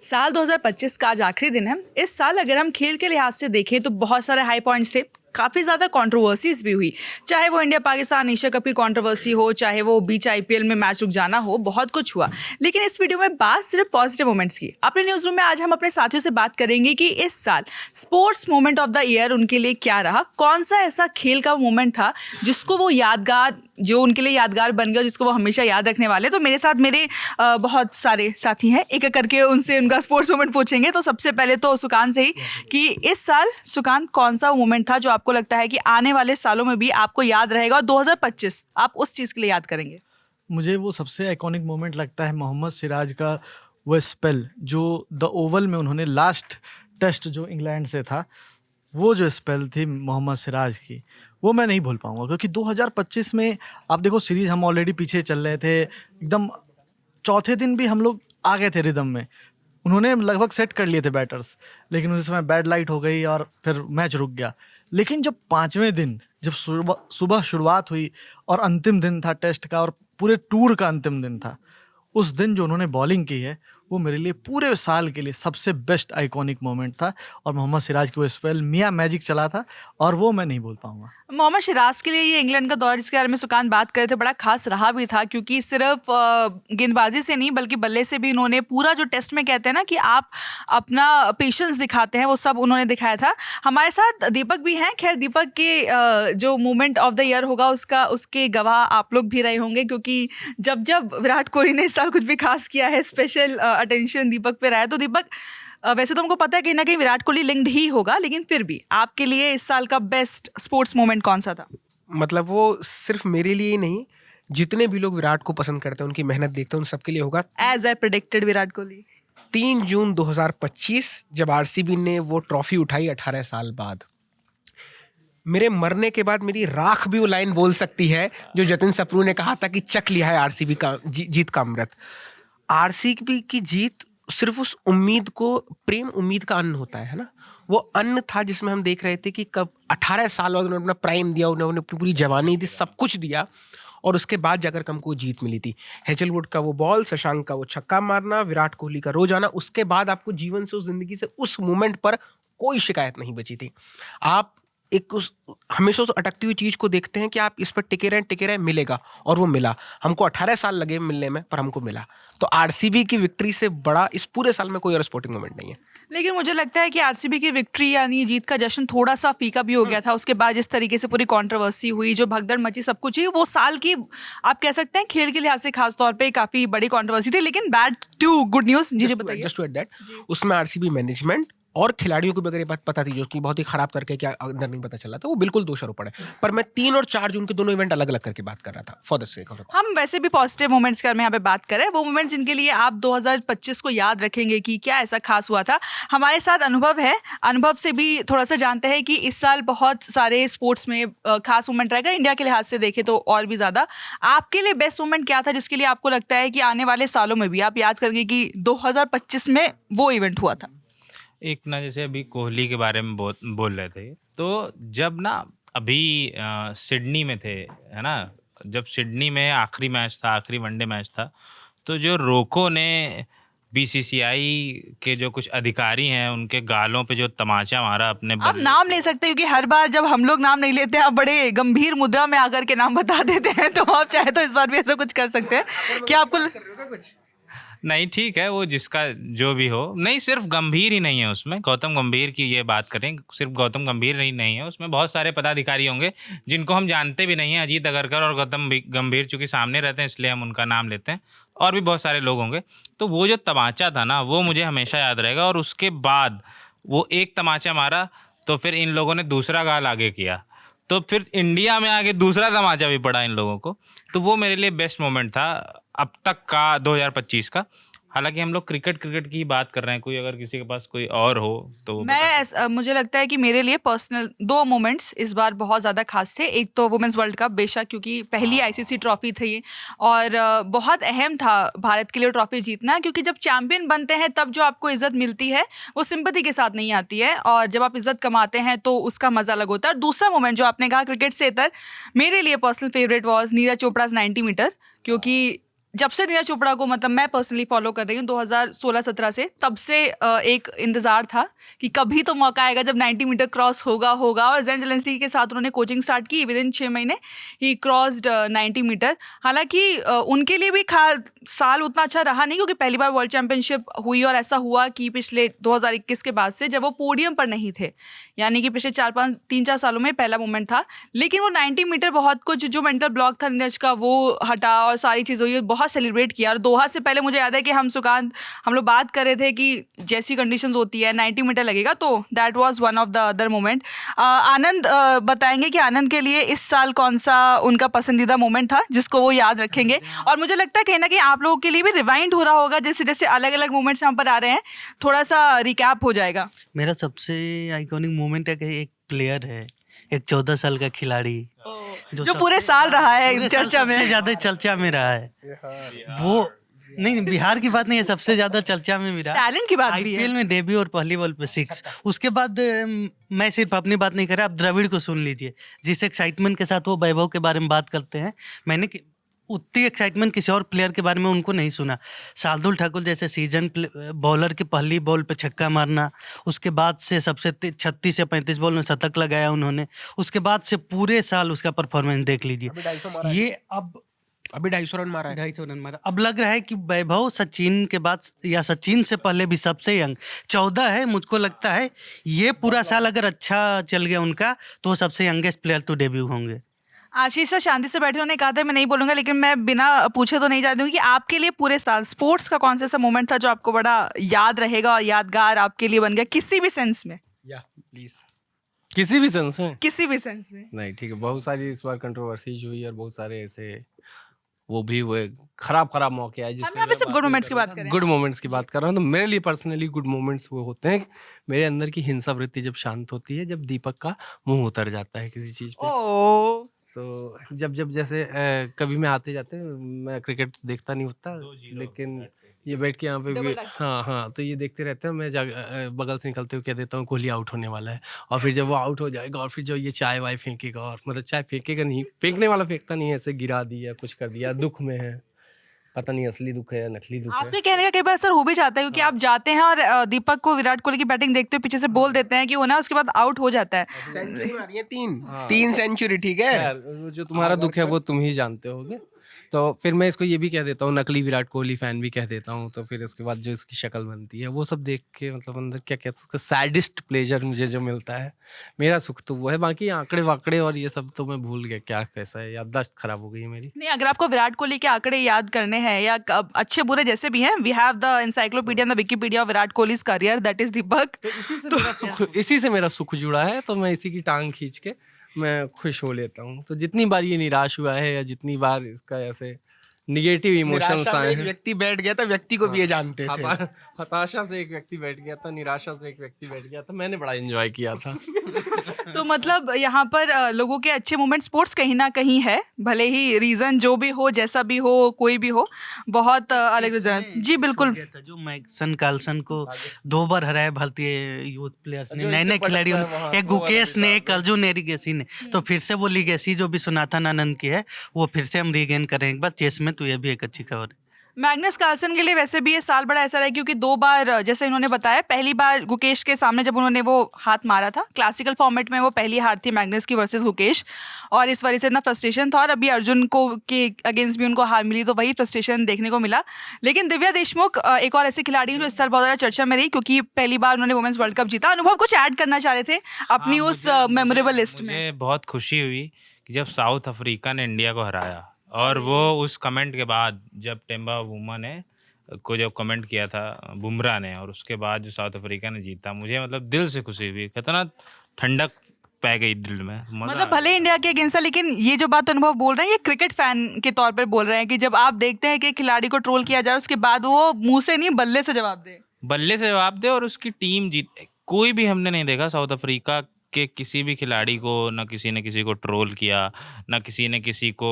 साल 2025 का आज आखिरी दिन है। इस साल अगर हम खेल के लिहाज से देखें तो बहुत सारे हाई पॉइंट्स थे, काफ़ी ज़्यादा कंट्रोवर्सीज भी हुई। चाहे वो इंडिया पाकिस्तान एशिया कप की कंट्रोवर्सी हो, चाहे वो बीच आईपीएल में मैच रुक जाना हो, बहुत कुछ हुआ। लेकिन इस वीडियो में बात सिर्फ पॉजिटिव मोमेंट्स की। अपने न्यूज़ रूम में आज हम अपने साथियों से बात करेंगे कि इस साल sports moment of the year उनके लिए क्या रहा, कौन सा ऐसा खेल का मोमेंट था जिसको वो यादगार, जो उनके लिए यादगार बन गया, जिसको वो हमेशा याद रखने वाले। तो मेरे साथ मेरे बहुत सारे साथी हैं, एक एक करके उनसे उनका स्पोर्ट्स मोमेंट पूछेंगे। तो सबसे पहले तो सुकांत से ही कि इस साल सुकांत कौन सा मोमेंट था जो आपको लगता है कि आने वाले सालों में भी आपको याद रहेगा और 2025 आप उस चीज़ के लिए याद करेंगे? मुझे वो सबसे आइकॉनिक मोमेंट लगता है मोहम्मद सिराज का वो स्पेल जो द ओवल में उन्होंने लास्ट टेस्ट जो इंग्लैंड से था, वो जो स्पेल थी मोहम्मद सिराज की, वो मैं नहीं भूल पाऊंगा। क्योंकि 2025 में आप देखो सीरीज हम ऑलरेडी पीछे चल रहे थे, एकदम चौथे दिन भी हम लोग आ गए थे रिदम में, उन्होंने लगभग सेट कर लिए थे बैटर्स, लेकिन उसी समय बैड लाइट हो गई और फिर मैच रुक गया। लेकिन जब पाँचवें दिन जब सुबह शुरुआत हुई और अंतिम दिन था टेस्ट का और पूरे टूर का अंतिम दिन था, उस दिन जो उन्होंने बॉलिंग की है वो मेरे लिए पूरे साल के लिए सबसे बेस्ट आइकॉनिक मोमेंट था। और मोहम्मद सिराज की वो स्पेल मियाँ मैजिक चला था और वो मैं नहीं भूल पाऊंगा। मोहम्मद सिराज के लिए ये इंग्लैंड का दौर जिसके बारे में सुकांत बात करे थे बड़ा खास रहा भी था, क्योंकि सिर्फ गेंदबाजी से नहीं बल्कि बल्ले से भी इन्होंने पूरा जो टेस्ट में कहते हैं ना कि आप अपना पेशेंस दिखाते हैं, वो सब उन्होंने दिखाया था। हमारे साथ दीपक भी हैं। खैर दीपक के जो मोमेंट ऑफ द ईयर होगा उसके गवाह आप लोग भी रहे होंगे, क्योंकि जब जब विराट कोहली ने इस साल कुछ भी खास किया है स्पेशल अटेंशन दीपक पे रहा है। तो दीपक, वैसे तो हमको पता है कहीं ना कहीं विराट कोहली लिंक्ड ही होगा, लेकिन फिर भी आपके लिए इस साल का बेस्ट स्पोर्ट्स मोमेंट कौन सा था? मतलब वो सिर्फ मेरे लिए ही नहीं, जितने भी लोग विराट को पसंद करते हैं, उनकी मेहनत देखते हैं, उन सबके लिए होगा। As I predicted Virat Kohli 3 June 2025 जब आरसीबी ने वो ट्रॉफी उठाई 18 साल बाद। मेरे मरने के बाद मेरी राख भी वो लाइन बोल सकती है जो जतिन सप्रू ने कहा था कि चख लिया है आरसीबी का जीत का अमृत। आरसीबी की जीत सिर्फ उस उम्मीद को, प्रेम उम्मीद का अन्न होता है ना, वो अन्न था जिसमें हम देख रहे थे कि कब 18 साल बाद उन्होंने अपना प्राइम दिया, उन्होंने अपनी पूरी जवानी दी, सब कुछ दिया, और उसके बाद जाकर हमको जीत मिली थी। हेजलवुड का वो बॉल, शशांक का वो छक्का मारना, विराट कोहली का रोज आना, उसके बाद आपको जीवन से, उस जिंदगी से, उस मोमेंट पर कोई शिकायत नहीं बची थी। आप एक उस हमेशा उस अटकती हुई चीज को देखते हैं कि आप इस पर टिके रहें, मिलेगा, और वो मिला। हमको 18 साल लगे मिलने में, पर हमको मिला। तो आरसीबी की विक्ट्री से बड़ा इस पूरे साल में कोई और स्पोर्टिंग मोमेंट नहीं है। लेकिन मुझे लगता है कि आरसीबी की विक्ट्री यानी जीत का जश्न थोड़ा सा फीका भी हो गया था। उसके बाद जिस तरीके से पूरी कंट्रोवर्सी हुई, जो भगदड़ मची, सब कुछ ही, वो साल की आप कह सकते हैं खेल के लिहाज से खास तौर पे काफी बड़ी कंट्रोवर्सी थी। लेकिन बैड टू गुड न्यूज, जी बताइए। जस्ट टू एड दैट, उसमें आरसीबी मैनेजमेंट और खिलाड़ियों को भी अगर ये बात पता थी, जो कि बहुत ही खराब करके क्या अंदर नहीं पता चला था, वो बिल्कुल दोषारोपण है। पर मैं 3 और 4 जून के दोनों इवेंट अलग अलग करके बात कर रहा था फॉर द सेक ऑफ। हम वैसे भी पॉजिटिव मोमेंट्स कर में यहाँ पे बात करें, वो मोमेंट्स जिनके लिए आप 2025 को याद रखेंगे कि क्या ऐसा खास हुआ था। हमारे साथ अनुभव है, अनुभव से भी थोड़ा सा जानते हैं कि इस साल बहुत सारे स्पोर्ट्स में खास मोमेंट रहेगा। इंडिया के लिहाज से देखें तो और भी ज्यादा। आपके लिए बेस्ट मोमेंट क्या था जिसके लिए आपको लगता है कि आने वाले सालों में भी आप याद करेंगे कि 2025 में वो इवेंट हुआ था? एक ना, जैसे अभी कोहली के बारे में बोल रहे थे, तो जब ना अभी सिडनी में थे, है ना, जब सिडनी में आखिरी मैच था, आखिरी वनडे मैच था, तो जो रोको ने बीसीसीआई के जो कुछ अधिकारी हैं उनके गालों पे जो तमाचा मारा अपने आप नाम ले सकते हैं, क्योंकि हर बार जब हम लोग नाम नहीं लेते आप बड़े गंभीर मुद्रा में आकर के नाम बता देते हैं, तो आप चाहे तो इस बार भी ऐसा कुछ कर सकते हैं। क्या आपको नहीं, ठीक है, वो जिसका जो भी हो, नहीं सिर्फ गंभीर ही नहीं है उसमें, गौतम गंभीर की ये बात करें, सिर्फ गौतम गंभीर ही नहीं है उसमें, बहुत सारे पदाधिकारी होंगे जिनको हम जानते भी नहीं हैं। अजीत अगरकर और गौतम गंभीर चूँकि सामने रहते हैं इसलिए हम उनका नाम लेते हैं, और भी बहुत सारे लोग होंगे। तो वो जो तमाचा था ना, वो मुझे हमेशा याद रहेगा। और उसके बाद वो एक तमाचा मारा तो फिर इन लोगों ने दूसरा गाल आगे किया, तो फिर इंडिया में आगे दूसरा तमाचा भी पड़ा इन लोगों को। तो वो मेरे लिए बेस्ट मोमेंट था अब तक का 2025 का। हालांकि हम लोग क्रिकेट की बात कर रहे हैं, कोई अगर किसी के पास कोई और हो तो मुझे लगता है कि मेरे लिए पर्सनल 2 मोमेंट्स इस बार बहुत ज़्यादा खास थे। एक तो वुमेन्स वर्ल्ड कप, बेशक क्योंकि पहली आईसीसी ट्रॉफी थी और बहुत अहम था भारत के लिए ट्रॉफी जीतना, क्योंकि जब चैंपियन बनते हैं तब जो आपको इज्जत मिलती है वो सिंपैथी के साथ नहीं आती है, और जब आप इज्जत कमाते हैं तो उसका मज़ा अलग होता है। और दूसरा मोमेंट जो आपने कहा क्रिकेट से इतर, मेरे लिए personal favourite was Neeraj Chopra 90 metre, क्योंकि जब से नीरज चोपड़ा को मतलब मैं पर्सनली फॉलो कर रही हूँ 2016-17 से, तब से एक इंतज़ार था कि कभी तो मौका आएगा जब 90 मीटर क्रॉस होगा और ज़ेन ज़ेलेंस्की के साथ उन्होंने कोचिंग स्टार्ट की। विद इन 6 महीने ही क्रॉस्ड 90 मीटर। हालांकि उनके लिए भी साल उतना अच्छा रहा नहीं, क्योंकि पहली बार वर्ल्ड चैंपियनशिप हुई और ऐसा हुआ कि पिछले 2021 के बाद से जब वो पोडियम पर नहीं थे, यानी कि पिछले 3-4 सालों में पहला मोमेंट था। लेकिन वो 90 मीटर बहुत कुछ जो मेंटल ब्लॉक था नीरज का वो हटा और सारी चीज़ हुई, बहुत सेलिब्रेट किया। और दोहा से पहले मुझे याद है कि हम लोग बात कर रहे थे कि जैसी कंडीशंस होती है 90 मीटर लगेगा, तो that was one of the other moment. Anand बताएंगे कि आनंद के लिए इस साल कौन सा उनका पसंदीदा मोमेंट था जिसको वो याद रखेंगे। और मुझे लगता है कहीं ना कहीं आप लोगों के लिए भी रिवाइंड हो रहा होगा, जैसे जैसे अलग अलग मोमेंट्स यहाँ पर आ रहे हैं, थोड़ा सा रिकैप हो जाएगा। मेरा सबसे आइकॉनिक मोमेंट है कि एक प्लेयर है, एक 14 साल का खिलाड़ी जो पूरे साल रहा है चर्चा में, ज्यादा चर्चा में रहा है वो। नहीं, बिहार की बात नहीं है, सबसे ज्यादा चर्चा में भी रहा। टैलेंट की बात भी है। आईपीएल में डेब्यू और पहली बॉल पे 6। उसके बाद मैं सिर्फ अपनी बात नहीं कर रहा, आप द्रविड़ को सुन लीजिए, जिस एक्साइटमेंट के साथ वो वैभव के बारे में बात करते हैं, मैंने उतनी एक्साइटमेंट किसी और प्लेयर के बारे में उनको नहीं सुना। शार्दुल ठाकुर जैसे सीजन बॉलर की पहली बॉल पे छक्का मारना, उसके बाद से सबसे 36 या 35 बॉल में शतक लगाया उन्होंने, उसके बाद से पूरे साल उसका परफॉर्मेंस देख लीजिए। ये अभी 250 रन मारा है। 250 रन मारा। अब लग रहा है कि वैभव सचिन के बाद या सचिन से पहले भी सबसे यंग 14 है। मुझको लगता है ये पूरा साल अगर अच्छा चल गया उनका तो वो सबसे यंगेस्ट प्लेयर तो डेब्यू होंगे। आशीष सर शांति से बैठे, उन्होंने कहा था मैं नहीं बोलूंगा, लेकिन मैं बिना पूछे तो नहीं जानती हूँ कि आपके लिए पूरे साल स्पोर्ट्स का कौन सा ऐसा मोमेंट था जो आपको बड़ा याद रहेगा और यादगार आपके लिए बन गया किसी भी सेंस में? या प्लीज। किसी भी सेंस में किसी भी सेंस में। नहीं, ठीक है। बहुत सारी इस बार कंट्रोवर्सीज हुई और बहुत सारे ऐसे वो भी हुए खराब मौके आए हम यहाँ पे सिर्फ गुड मोमेंट्स की बात करें। गुड मोमेंट्स की बात कर रहा हूँ। तो मेरे लिए पर्सनली गुड मोमेंट्स वो होते हैं मेरे अंदर की हिंसा वृत्ति जब शांत होती है, जब दीपक का मुंह उतर जाता है किसी चीज पे। ओ तो जब जैसे कभी मैं आते जाते मैं क्रिकेट देखता नहीं होता, लेकिन ये बैठ के यहाँ पे भी हाँ तो ये देखते रहते हैं। मैं बगल से निकलते हुए कह देता हूँ कोहली आउट होने वाला है, और फिर जब वो आउट हो जाएगा और फिर जो ये चाय वाय फेंकेगा, और मतलब चाय फेंकेगा नहीं, फेंकने वाला फेंकता नहीं है, ऐसे गिरा दिया कुछ कर दिया, दुख में है, पता नहीं असली दुख है या नकली दुख है। आपके कहने का कई बार असर हो भी जाता है, क्योंकि आप जाते हैं और दीपक को विराट कोहली की बैटिंग देखते हुए पीछे से बोल देते हैं कि वो ना, उसके बाद आउट हो जाता है। सेंचुरी मारी है 3 सेंचुरी, ठीक है। यार, जो तुम्हारा दुख है वो तुम ही जानते होगे। तो फिर मैं इसको ये भी कह देता हूँ, नकली विराट कोहली फैन भी कह देता हूँ। तो फिर इसके बाद जो इसकी शक्ल बनती है वो सब देख के मतलब अंदर क्या कहते हैं, सैडिस्ट प्लेजर मुझे जो मिलता है, मेरा सुख तो वो है। बाकी आंकड़े वाकड़े और ये सब तो मैं भूल गया क्या कैसा है, याददाश्त खराब हो गई है मेरी। नहीं, अगर आपको विराट कोहली के आंकड़े याद करने हैं या अच्छे बुरे जैसे भी हैं, we have the encyclopedia, the Wikipedia of Virat Kohli's career, that is Deepak. इसी से मेरा सुख जुड़ा है, तो मैं इसी की टांग खींच के मैं खुश हो लेता हूँ। तो जितनी बार ये निराश हुआ है या जितनी बार इसका ऐसे निगेटिव इमोशंस निराशा में आए एक हैं, व्यक्ति बैठ गया था, व्यक्ति को भी ये जानते थे। हताशा से एक व्यक्ति बैठ गया था, निराशा से एक व्यक्ति बैठ गया था, मैंने बड़ा एंजॉय किया था। तो मतलब यहाँ पर लोगों के अच्छे मोमेंट स्पोर्ट्स कहीं ना कहीं है, भले ही रीजन जो भी हो, जैसा भी हो, कोई भी हो, बहुत अलग रीजन। जी बिल्कुल। जो मैक्सन कार्लसन को 2 बार हराया भारतीय यूथ प्लेयर्स ने, नए खिलाड़ियों ने, एक गुकेश ने, एक अर्जुन एरिगेसी ने। तो फिर से वो लीगेसी जो भी सुनाथन आनंद की है वो फिर से हम रीगेन करें एक बार चेस में। तो ये भी एक अच्छी खबर है। मैग्नस कार्लसन के लिए वैसे भी ये साल बड़ा ऐसा रहा, क्योंकि 2 बार जैसे इन्होंने बताया, पहली बार गुकेश के सामने जब उन्होंने वो हाथ मारा था क्लासिकल फॉर्मेट में, वो पहली हार थी मैग्नस की वर्सेस गुकेश, और इस वजह से इतना फ्रस्ट्रेशन था। और अभी अर्जुन को के अगेंस्ट भी उनको हार मिली, तो वही फ्रस्ट्रेशन देखने को मिला। लेकिन दिव्या देशमुख एक और ऐसी खिलाड़ी है जो इस साल बहुत ज़्यादा चर्चा में रही, क्योंकि पहली बार उन्होंने वुमेन्स वर्ल्ड कप जीता। अनुभव कुछ ऐड करना चाह रहे थे अपनी उस मेमोरेबल लिस्ट में? मुझे बहुत खुशी हुई कि जब साउथ अफ्रीका ने इंडिया को हराया, और वो उस कमेंट के बाद जब टेम्बा वुमा ने को जो कमेंट किया था बुमराह ने, और उसके बाद जो साउथ अफ्रीका ने जीता, मुझे मतलब दिल से खुशी हुई, कितना ठंडक पै गई दिल में। मतलब भले इंडिया के अगेंस्ट, लेकिन ये जो बात अनुभव बोल रहे हैं, ये क्रिकेट फैन के तौर पर बोल रहे हैं कि जब आप देखते हैं कि खिलाड़ी को ट्रोल किया जाए, उसके बाद वो मुंह से नहीं बल्ले से जवाब दे, और उसकी टीम जीत। कोई भी हमने नहीं देखा साउथ अफ्रीका के किसी भी खिलाड़ी को, ना किसी ने किसी को ट्रोल किया, ना किसी ने किसी को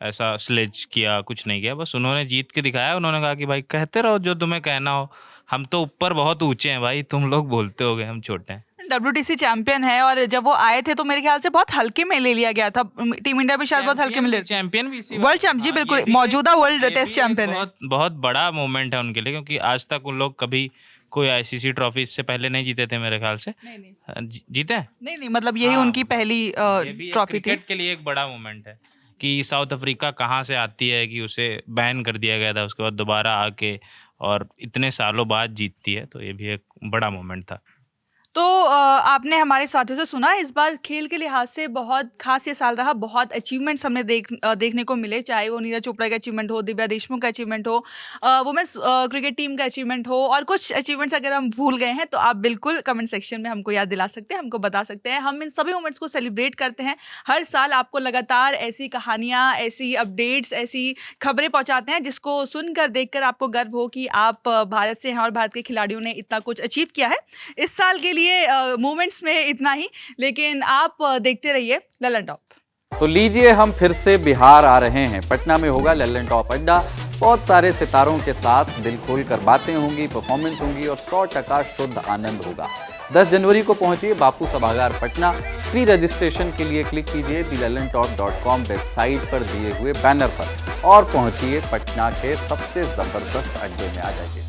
ऐसा स्लेज किया, कुछ नहीं किया। बस उन्होंने जीत के दिखाया। उन्होंने कहा कि भाई कहते रहो जो तुम्हें कहना हो, हम तो ऊपर बहुत ऊंचे हैं भाई, तुम लोग बोलते होगे हम छोटे हैं। WTC चैंपियन है और जब वो आए थे तो मेरे ख्याल से बहुत हल्के में ले लिया गया था। टीम इंडिया भी शायद बहुत हल्के में ले चैंपियन भी इसी वर्ल्ड चैंपियन जी, बिल्कुल मौजूदा वर्ल्ड टेस्ट चैंपियन है। बहुत बहुत बड़ा मोमेंट है उनके लिए, क्योंकि आज तक उन लोग कभी कोई ICC ट्रॉफी इससे पहले नहीं जीते थे मेरे ख्याल से। जीते हैं? नहीं मतलब यही उनकी पहली ये भी एक ट्रॉफी थी। क्रिकेट के लिए एक बड़ा मोमेंट है कि साउथ अफ्रीका कहाँ से आती है कि उसे बैन कर दिया गया था, उसके बाद दोबारा आके और इतने सालों बाद जीतती है, तो ये भी एक बड़ा मोमेंट था। तो आपने हमारे साथियों से सुना इस बार खेल के लिहाज से बहुत खास ये साल रहा, बहुत अचीवमेंट्स हमने देखने को मिले, चाहे वो नीरज चोपड़ा का अचीवमेंट हो, दिव्या देशमुख का अचीवमेंट हो, वुमेन्स क्रिकेट टीम का अचीवमेंट हो, और कुछ अचीवमेंट्स अगर हम भूल गए हैं तो आप बिल्कुल कमेंट सेक्शन में हमको याद दिला सकते हैं, हमको बता सकते हैं। हम इन सभी मोमेंट्स को सेलिब्रेट करते हैं हर साल, आपको लगातार ऐसी कहानियाँ, ऐसी अपडेट्स, ऐसी खबरें पहुँचाते हैं जिसको सुनकर देखकर आपको गर्व हो कि आप भारत से हैं और भारत के खिलाड़ियों ने इतना कुछ अचीव किया है। इस साल के लिए मूवमेंट्स में इतना ही, लेकिन आप देखते रहिए ललन टॉप। तो लीजिए हम फिर से बिहार आ रहे हैं। पटना में होगा ललन टॉप अड्डा। बहुत सारे सितारों के साथ दिल खोलकर बातें होंगी, परफॉर्मेंस होंगी और 100% शुद्ध आनंद होगा। 10 जनवरी को पहुंचिए बापू सभागार पटना। फ्री रजिस्ट्रेशन के लिए क्लिक कीजिए thelalantop.com वेबसाइट पर दिए हुए बैनर पर और पहुंचिए पटना के सबसे जबरदस्त अड्डे में आ जाइए।